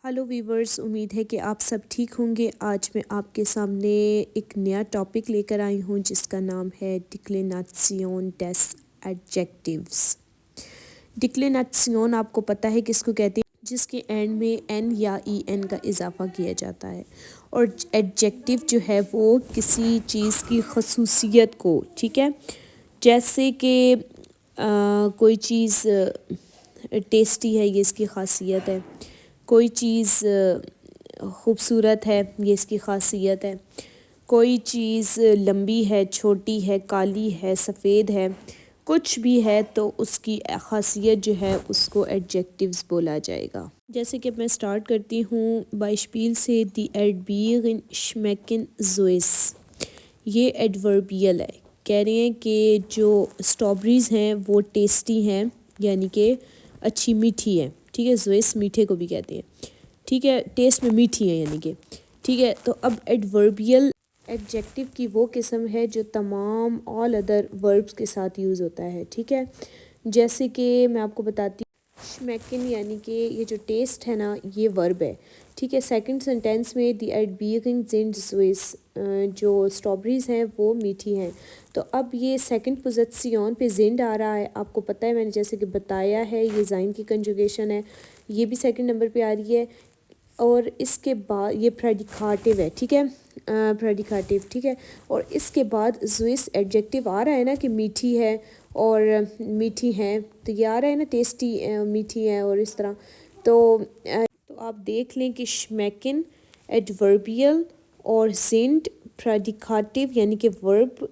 Hello viewers, امید ہے کہ آپ سب ٹھیک ہوں گے۔ آج میں آپ کے سامنے ایک نیا ٹاپک لے کر آئی ہوں جس کا نام ہے ڈکلیناسیون ڈیس ایڈجیکٹیوز۔ ڈکلیناسیون آپ کو پتہ ہے کس کو کہتے ہیں؟ جس کے اینڈ میں این یا ای این کا اضافہ کیا جاتا ہے، اور ایڈجیکٹیو جو ہے وہ کسی چیز کی خصوصیت کو، ٹھیک ہے، جیسے کہ کوئی چیز ٹیسٹی ہے، یہ اس کی خاصیت ہے، کوئی چیز خوبصورت ہے، یہ اس کی خاصیت ہے، کوئی چیز لمبی ہے، چھوٹی ہے، کالی ہے، سفید ہے، کچھ بھی ہے تو اس کی خاصیت جو ہے اس کو ایڈجیکٹیوز بولا جائے گا۔ جیسے کہ میں سٹارٹ کرتی ہوں بائشپیل سے، دی ایڈبیرن شمیکن زوئس، یہ ایڈوربیل ہے۔ کہہ رہے ہیں کہ جو اسٹرابریز ہیں وہ ٹیسٹی ہیں، یعنی کہ اچھی میٹھی ہے، ٹھیک ہے، زوئس میٹھے کو بھی کہتے ہیں، ٹھیک ہے، ٹیسٹ میں میٹھی ہے یعنی کہ، ٹھیک ہے۔ تو اب ایڈوربیل ایڈجیکٹیو کی وہ قسم ہے جو تمام آل ادر وربس کے ساتھ یوز ہوتا ہے، ٹھیک ہے۔ جیسے کہ میں آپ کو بتاتی ہوں، شمیکن یعنی کہ یہ جو ٹیسٹ ہے نا، یہ ورب ہے، ٹھیک ہے۔ سیکنڈ سینٹینس میں دی ایڈبیرن زنڈ زوئس، جو اسٹرابریز ہیں وہ میٹھی ہیں، تو اب یہ سیکنڈ پوزیشن پہ زنڈ آ رہا ہے، آپ کو پتہ ہے، میں نے جیسے کہ بتایا ہے، یہ زائن کی کنجوگیشن ہے، یہ بھی سیکنڈ نمبر پہ آ رہی ہے، اور اس کے بعد یہ پریڈیکیٹو ہے، ٹھیک ہے، پریڈیکیٹو، ٹھیک ہے، اور اس کے بعد زوئس ایڈجیکٹیو آ رہا ہے نا کہ میٹھی ہے اور میٹھی ہیں، تو یہ آ رہا ہے نا ٹیسٹی، میٹھی ہے اور اس طرح، تو آپ دیکھ لیں کہ شمیکن ایڈوربیل اور زنڈ پریڈیکیٹو یعنی کہ ورب،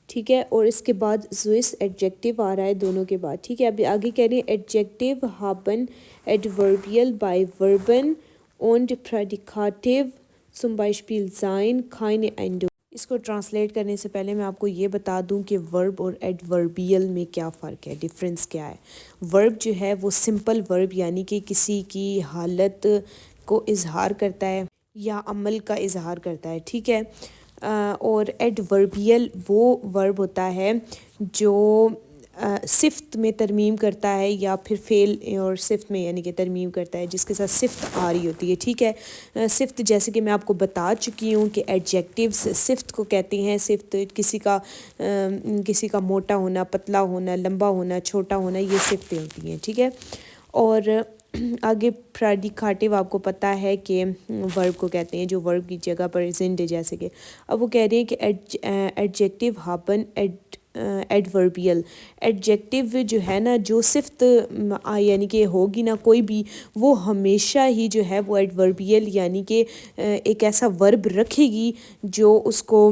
ٹھیک ہے، اور اس کے بعد زوئس ایڈجیکٹیو آ رہا ہے دونوں کے بعد، ٹھیک ہے۔ ابھی آگے کہہ رہے ہیں ایڈجیکٹیو ہابن ایڈوربیل بائی وربن und Prädikativ zum Beispiel sein keine Endung۔ اس کو ٹرانسلیٹ کرنے سے پہلے میں آپ کو یہ بتا دوں کہ ورب اور ایڈوربیل میں کیا فرق ہے، ڈفرینس کیا ہے۔ ورب جو ہے وہ سمپل ورب، یعنی کہ کسی کی حالت کو اظہار کرتا ہے یا عمل کا اظہار کرتا ہے، ٹھیک ہے، اور ایڈوربیل وہ ورب ہوتا ہے جو صفت میں ترمیم کرتا ہے یا پھر فعل اور صفت میں یعنی کہ ترمیم کرتا ہے، جس کے ساتھ صفت آ رہی ہوتی ہے، ٹھیک ہے۔ صفت جیسے کہ میں آپ کو بتا چکی ہوں کہ ایڈجیکٹیوز صفت کو کہتے ہیں، صفت کسی کا موٹا ہونا، پتلا ہونا، لمبا ہونا، چھوٹا ہونا، یہ صفتیں ہوتی ہیں، ٹھیک ہے۔ اور آگے پریڈیکیٹو آپ کو پتہ ہے کہ ورب کو کہتے ہیں، جو ورب کی جگہ پر زنڈ، جیسے کہ اب وہ کہہ رہے ہیں کہ ایڈجیکٹیو ہابن ایڈوربیل، ایڈجیکٹیو جو ہے نا، جو صفت یعنی کہ ہوگی نا کوئی بھی، وہ ہمیشہ ہی جو ہے وہ ایڈوربیل یعنی کہ ایک ایسا ورب رکھے گی جو اس کو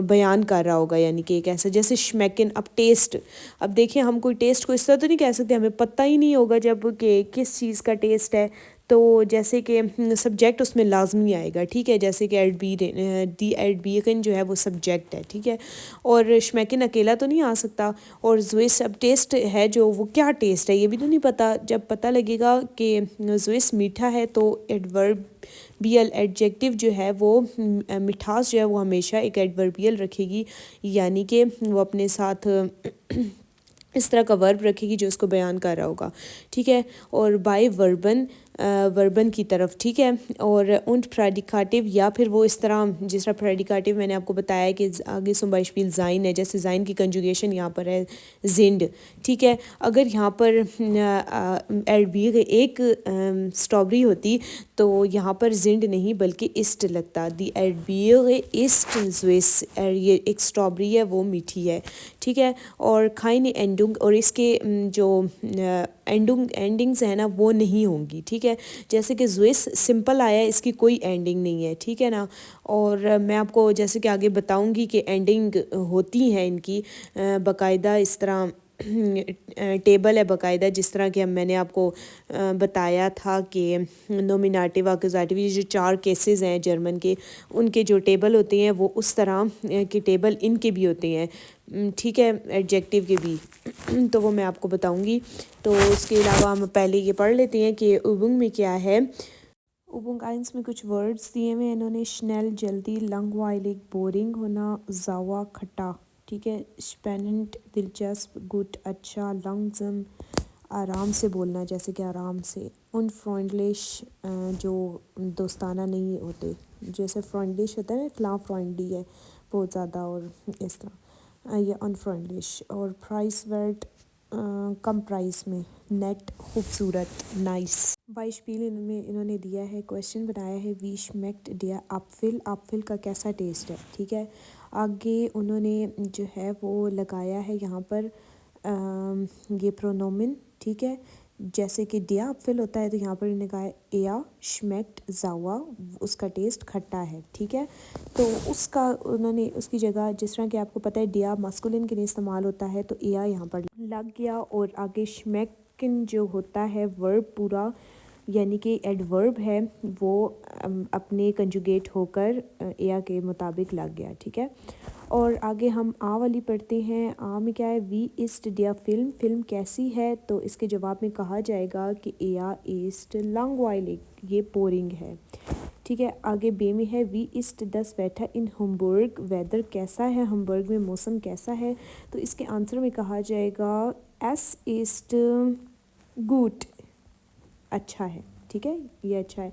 بیان کر رہا ہوگا، یعنی کہ ایک ایسا، جیسے شمیکن، اب ٹیسٹ، اب دیکھیں ہم کوئی ٹیسٹ کو اس طرح تو نہیں کہہ سکتے، ہمیں پتہ ہی نہیں ہوگا جب کہ کس چیز کا ٹیسٹ ہے، تو جیسے کہ سبجیکٹ اس میں لازمی آئے گا، ٹھیک ہے، جیسے کہ دی ایڈبیرن جو ہے وہ سبجیکٹ ہے، ٹھیک ہے، اور شمیکن اکیلا تو نہیں آ سکتا، اور زوئس اب ٹیسٹ ہے جو وہ کیا ٹیسٹ ہے یہ بھی تو نہیں پتہ، جب پتہ لگے گا کہ زوئس میٹھا ہے تو ایڈوربیل ایڈجیکٹیو جو ہے وہ مٹھاس جو ہے وہ ہمیشہ ایک ایڈوربیل رکھے گی، یعنی کہ وہ اپنے ساتھ اس طرح کا ورب رکھے گی جو اس کو بیان کر رہا ہوگا، ٹھیک ہے، اور بائی وربن کی طرف، ٹھیک ہے، اور und پریڈیکیٹو یا پھر وہ اس طرح، جس طرح پریڈیکیٹو میں نے آپ کو بتایا کہ آگے zum Beispiel زائن ہے، جیسے زائن کی کنجوگیشن یہاں پر ہے زنڈ، ٹھیک ہے، اگر یہاں پر ایڈبیگ ایک اسٹرابری ہوتی تو یہاں پر زنڈ نہیں بلکہ اسٹ لگتا، دی ایڈبیگ اسٹ زوئس، یہ ایک اسٹرابری ہے وہ میٹھی ہے، ٹھیک ہے، اور کھائن اینڈنگ، اور اس کے جو اینڈنگز ہیں نا وہ نہیں ہوں گی، ٹھیک ہے، جیسے کہ زوئس سمپل آیا ہے، اس کی کوئی اینڈنگ نہیں ہے، ٹھیک ہے نا، اور میں آپ کو جیسے کہ آگے بتاؤں گی کہ اینڈنگ ہوتی ہیں ان کی باقاعدہ، اس طرح ٹیبل ہے باقاعدہ، جس طرح کہ میں نے آپ کو بتایا تھا کہ نومینیٹیو اکوزیٹیو، یہ جو 4 کیسز ہیں جرمن کے، ان کے جو ٹیبل ہوتے ہیں وہ اس طرح کے ٹیبل ان کے بھی ہوتے ہیں، ٹھیک ہے، ایڈجیکٹیو کے بھی، تو وہ میں آپ کو بتاؤں گی۔ تو اس کے علاوہ ہم پہلے یہ پڑھ لیتے ہیں کہ اوبنگ میں کیا ہے۔ اوبنگ آئنس میں کچھ ورڈز دیے ہوئے ہیں انہوں نے، شنیل جلدی، لنگوائلک بورنگ ہونا، زاوا کھٹا، ٹھیک ہے، اسپیننٹ دلچسپ، گڈ اچھا، لنگزم آرام سے بولنا، جیسے کہ آرام سے، انفرینڈلش جو دوستانہ نہیں ہوتے، جیسے فرینڈلش ہوتا ہے نا، فلاں فرینڈلی ہے بہت زیادہ، اور اس طرح یہ انفرینڈلش۔ اور پرائس ورڈ کم پرائس میں، نیٹ خوبصورت، نائس۔ بائشپیل انہوں نے دیا ہے، کویشچن بنایا ہے، وی شمیکٹ ڈیا ایپفل، ایپفل کا کیسا ٹیسٹ ہے، ٹھیک ہے۔ آگے انہوں نے جو ہے وہ لگایا ہے یہاں پر یہ پرونومن، ٹھیک ہے، جیسے کہ ڈیا ایپفل ہوتا ہے تو یہاں پر انہوں نے کہا ہے ایا شمیکٹ زاوا، اس کا ٹیسٹ کھٹا ہے، ٹھیک ہے۔ تو اس کا انہوں نے اس کی جگہ، جس طرح کہ آپ کو پتہ ہے ڈیا ماسکولن کے لیے استعمال ہوتا ہے، تو ایا یہاں پر لگ گیا، اور آگے شمیکن جو ہوتا ہے ورب پورا، یعنی کہ ایڈورب ہے، وہ اپنے کنجوگیٹ ہو کر ایا کے مطابق لگ گیا، ٹھیک ہے۔ اور آگے ہم آ والی پڑھتے ہیں۔ آ میں کیا ہے، وی ایسٹ ڈیا فلم، فلم کیسی ہے، تو اس کے جواب میں کہا جائے گا کہ ایا ایسٹ لانگ وائلک، یہ بورنگ ہے، ٹھیک ہے۔ آگے بے میں ہے، وی ایسٹ دس بیٹھا ان ہمبرگ، ویدر کیسا ہے، ہمبرگ میں موسم کیسا ہے، تو اس کے آنسر میں کہا جائے گا ایس ایسٹ گوٹ، اچھا ہے، ٹھیک ہے، یہ اچھا ہے۔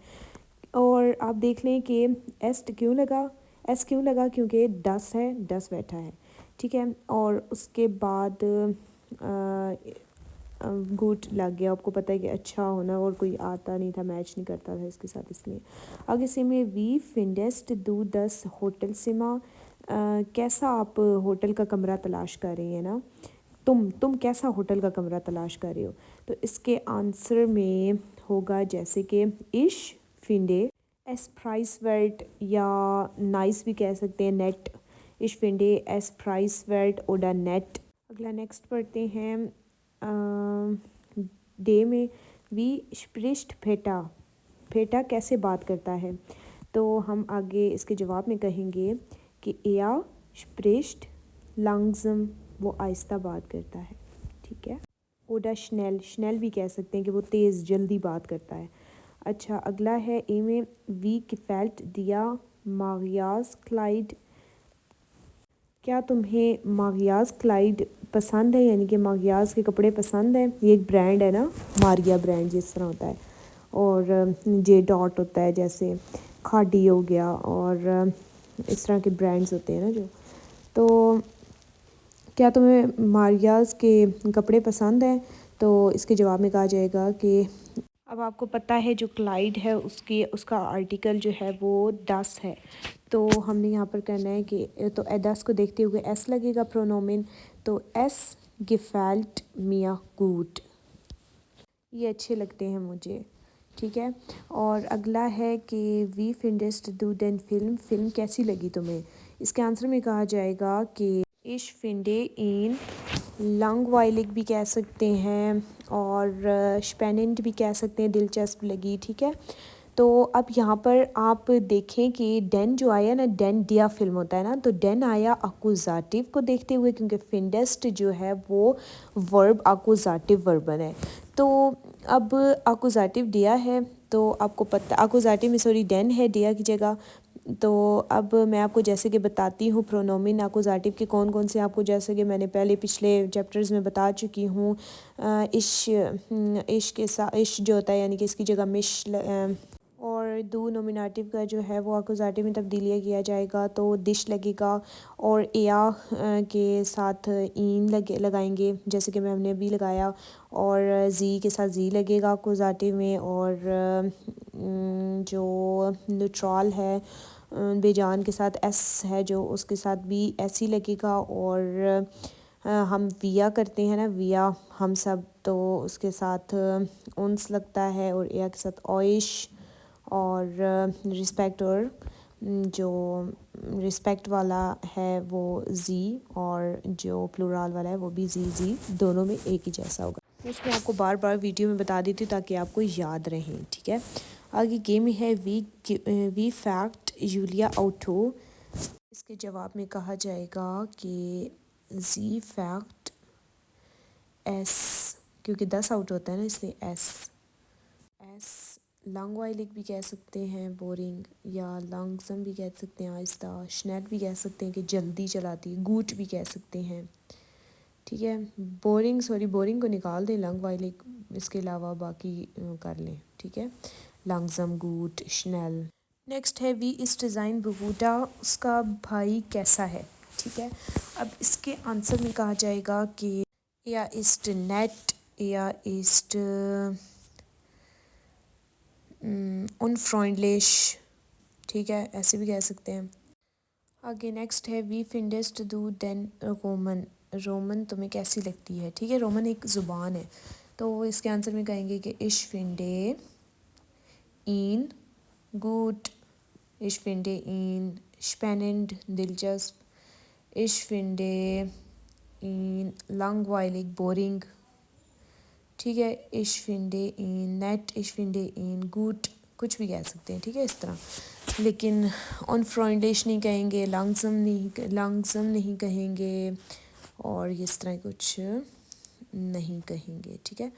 اور آپ دیکھ لیں کہ ایسٹ کیوں لگا، ایس کیوں لگا، کیونکہ ڈس ہے، ڈس بیٹھا ہے، ٹھیک ہے۔ اور اس کے بعد گوٹ لگ گیا، آپ کو پتہ ہے کہ اچھا ہونا، اور کوئی آتا نہیں تھا، میچ نہیں کرتا تھا اس کے ساتھ، اس لیے۔ آگے سے میں وی فنڈسٹ دو دس ہوٹل سما، کیسا آپ ہوٹل کا کمرہ تلاش کر رہے ہیں نا، تم کیسا ہوٹل کا کمرہ تلاش کر رہے ہو، تو اس کے آنسر میں ہوگا جیسے کہ ایش فنڈے، ایس پرائس ورڈ، یا نائس بھی کہہ سکتے ہیں، نیٹ، ایش فنڈے ایس پرائس ورڈ اوڈا نیٹ۔ اگلا نیکسٹ پڑھتے ہیں ڈے میں، وی شپرشٹ پھیٹا، پھیٹا کیسے بات کرتا ہے، تو ہم آگے اس کے جواب میں کہیں گے کہ ایا شپرشٹ لانگزم، وہ آہستہ بات کرتا ہے، ٹھیک ہے۔ اوڈا شنیل، شنیل بھی کہہ سکتے ہیں کہ وہ تیز جلدی بات کرتا ہے۔ اچھا اگلا ہے اے میں، وی کفیلٹ دیا ماغیاز کلائڈ، کیا تمہیں ماغیاز کلائڈ پسند ہے، یعنی کہ ماغیاز کے کپڑے پسند ہیں، یہ ایک برانڈ ہے نا، ماریا برانڈ جس طرح ہوتا ہے، اور جے ڈاٹ ہوتا ہے، جیسے کھاڈی ہو گیا، اور اس طرح کے برانڈز ہوتے ہیں نا جو، تو کیا تمہیں ماریاز کے کپڑے پسند ہیں، تو اس کے جواب میں کہا جائے گا کہ اب آپ کو پتہ ہے جو کلائڈ ہے اس کا آرٹیکل جو ہے وہ ڈس ہے، تو ہم نے یہاں پر کرنا ہے کہ تو ڈس کو دیکھتے ہوئے ایس لگے گا پرونومن، تو ایس گیفیلٹ میاں گوٹ، یہ اچھے لگتے ہیں مجھے، ٹھیک ہے۔ اور اگلا ہے کہ وی فنڈسٹ دو ڈن فلم، فلم کیسی لگی تمہیں، اس کے آنسر میں کہا جائے گا کہ ایش فنڈے این لانگ وائلک بھی کہہ سکتے ہیں، اور شپیننٹ بھی کہہ سکتے ہیں، دلچسپ لگی، ٹھیک ہے۔ تو اب یہاں پر آپ دیکھیں کہ ڈین جو آیا نا، ڈین ڈیا فلم ہوتا ہے نا، تو ڈین آیا اکوزاٹیو کو دیکھتے ہوئے، کیونکہ فنڈسٹ جو ہے وہ ورب اکوزاٹیو وربن ہے، تو اب اکوزاٹیو ڈیا ہے، تو آپ کو پتہ اکوزاٹیو میں سوری ڈین ہے ڈیا کی جگہ، تو اب میں آپ کو جیسے کہ بتاتی ہوں پرونومن اکوزاٹیو کے کون کون سے، آپ کو جیسے کہ میں نے پہلے پچھلے چیپٹرز میں بتا چکی ہوں، عش کے ساتھ عش جو ہوتا ہے، یعنی کہ اس کی جگہ مش، اور دو نومینیٹیو کا جو ہے وہ اکوزاٹیو میں تبدیلیہ کیا جائے گا، تو ڈش لگے گا، اور ایا کے ساتھ این لگائیں گے، جیسے کہ میں نے ابھی لگایا، اور زی کے ساتھ زی لگے گا اکوزاٹیو میں، اور جو نیوٹرال ہے بے جان کے ساتھ ایس ہے جو، اس کے ساتھ بھی ایس ہی لگے گا، اور ہم ویا کرتے ہیں نا، ویا ہم سب، تو اس کے ساتھ انس لگتا ہے، اور ایا کے ساتھ اوئش، اور رسپیکٹ، اور جو رسپیکٹ والا ہے وہ زی، اور جو پلورال والا ہے وہ بھی زی، زی دونوں میں ایک ہی جیسا ہوگا، اس میں آپ کو بار بار ویڈیو میں بتا دیتی ہوں تاکہ آپ کو یاد رہیں، ٹھیک ہے۔ آگے گیم ہے وی فیکٹ یولیا آؤٹو، اس کے جواب میں کہا جائے گا کہ زی فیکٹ ایس، کیونکہ 10 آؤٹ ہوتا ہے نا، اس لیے ایس لانگ وائلک بھی کہہ سکتے ہیں، بورنگ، یا لانگزم بھی کہہ سکتے ہیں، آہستہ، شنیل بھی کہہ سکتے ہیں کہ جلدی چلاتی، گوٹ بھی کہہ سکتے ہیں، ٹھیک ہے. بورنگ کو نکال دیں، لنگ وائل اس کے علاوہ باقی کر لیں. ٹھیک ہے. لانگزم گوٹ شنیل. نیکسٹ ہے وی اسٹ ڈیزائن بہوڈا، اس کا بھائی کیسا ہے. ٹھیک ہے. اب اس کے آنسر میں کہا جائے گا کہ یا اسٹ نیٹ یا اسٹ انفرائنڈلیش. ٹھیک ہے، ایسے بھی کہہ سکتے ہیں. آگے نیکسٹ ہے وی فنڈسٹ دو دین رومن. رومن تمہیں کیسی لگتی ہے. ٹھیک ہے، رومن ایک زبان ہے، تو وہ اس کے آنسر میں کہیں گے کہ اش فنڈے این گوٹ، اش فنڈے این اسپیننڈ دلچسپ، اش فنڈے این لانگ وائلک بورنگ. ٹھیک ہے. اش فنڈے این نیٹ، اش فنڈے این گوٹ، کچھ بھی کہہ سکتے ہیں. ٹھیک ہے، اس طرح. لیکن آن فرائنڈیش نہیں کہیں گے، لانگزم نہیں کہیں گے، اور اس طرح کچھ نہیں کہیں گے. ٹھیک ہے.